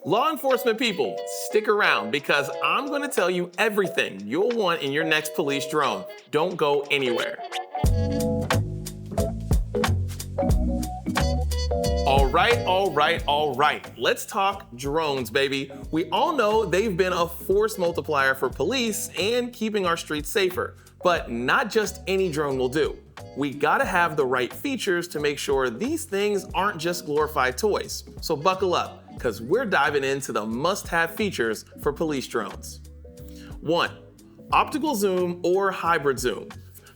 Law enforcement people, stick around because I'm going to tell you everything you'll want in your next police drone. Don't go anywhere. All right. Let's talk drones, baby. We all know they've been a force multiplier for police and keeping our streets safer. But not just any drone will do. We gotta have the right features to make sure these things aren't just glorified toys. So buckle up, because we're diving into the must-have features for police drones. 1. Optical zoom or hybrid zoom.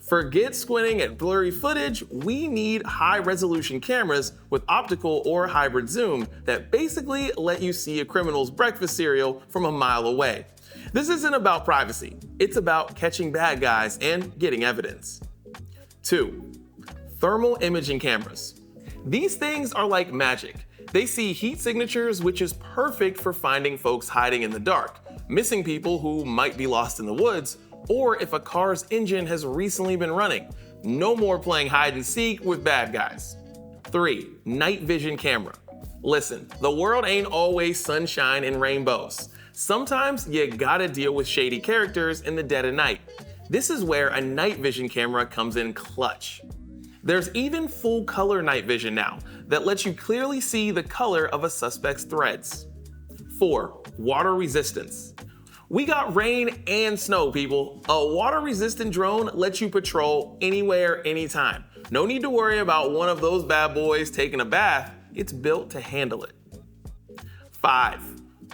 Forget squinting at blurry footage, we need high-resolution cameras with optical or hybrid zoom that basically let you see a criminal's breakfast cereal from a mile away. This isn't about privacy, it's about catching bad guys and getting evidence. 2. Thermal imaging cameras. These things are like magic. They see heat signatures, which is perfect for finding folks hiding in the dark, missing people who might be lost in the woods, or if a car's engine has recently been running. No more playing hide and seek with bad guys. 3. Night vision camera. Listen, the world ain't always sunshine and rainbows. Sometimes you gotta deal with shady characters in the dead of night. This is where a night vision camera comes in clutch. There's even full color night vision now that lets you clearly see the color of a suspect's threads. 4. Water resistance. We got rain and snow, people. A water-resistant drone lets you patrol anywhere, anytime. No need to worry about one of those bad boys taking a bath. It's built to handle it. 5.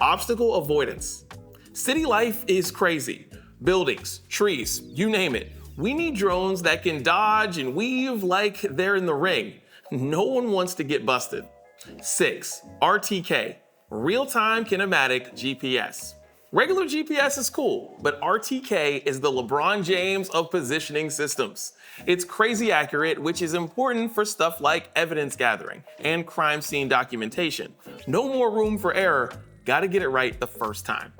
Obstacle avoidance. City life is crazy. Buildings, trees, you name it. We need drones that can dodge and weave like they're in the ring. No one wants to get busted. 6. RTK, real-time kinematic GPS. Regular GPS is cool, but RTK is the LeBron James of positioning systems. It's crazy accurate, which is important for stuff like evidence gathering and crime scene documentation. No more room for error, gotta get it right the first time.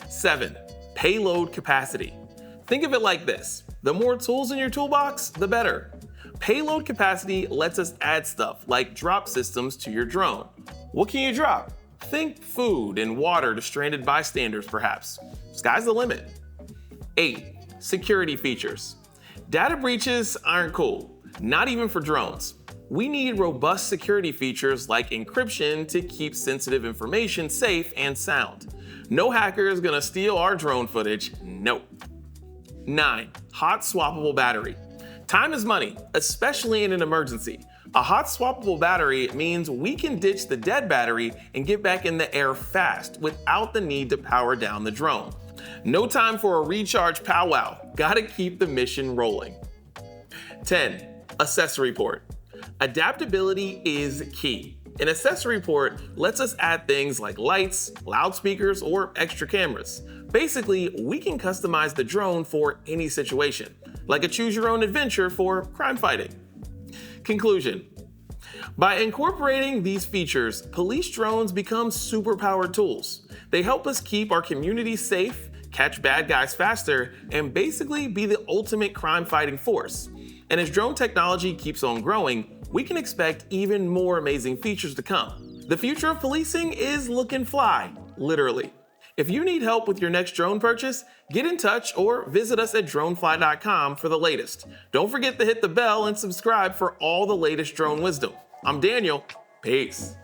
7. Payload capacity. Think of it like this: the more tools in your toolbox, the better. Payload capacity lets us add stuff like drop systems to your drone. What can you drop? Think food and water to stranded bystanders, perhaps. Sky's the limit. 8. Security features. Data breaches aren't cool, not even for drones. We need robust security features like encryption to keep sensitive information safe and sound. No hacker is gonna steal our drone footage, nope. 9. Hot swappable battery. Time is money, especially in an emergency. A hot swappable battery means we can ditch the dead battery and get back in the air fast without the need to power down the drone. No time for a recharge powwow, gotta keep the mission rolling. 10. Accessory port. Adaptability is key. An accessory port lets us add things like lights, loudspeakers, or extra cameras. Basically, we can customize the drone for any situation, like a choose-your-own-adventure for crime fighting. Conclusion. By incorporating these features, police drones become superpowered tools. They help us keep our community safe, catch bad guys faster, and basically be the ultimate crime-fighting force. And as drone technology keeps on growing, we can expect even more amazing features to come. The future of policing is looking fly, literally. If you need help with your next drone purchase, get in touch or visit us at dronefly.com for the latest. Don't forget to hit the bell and subscribe for all the latest drone wisdom. I'm Daniel. Peace.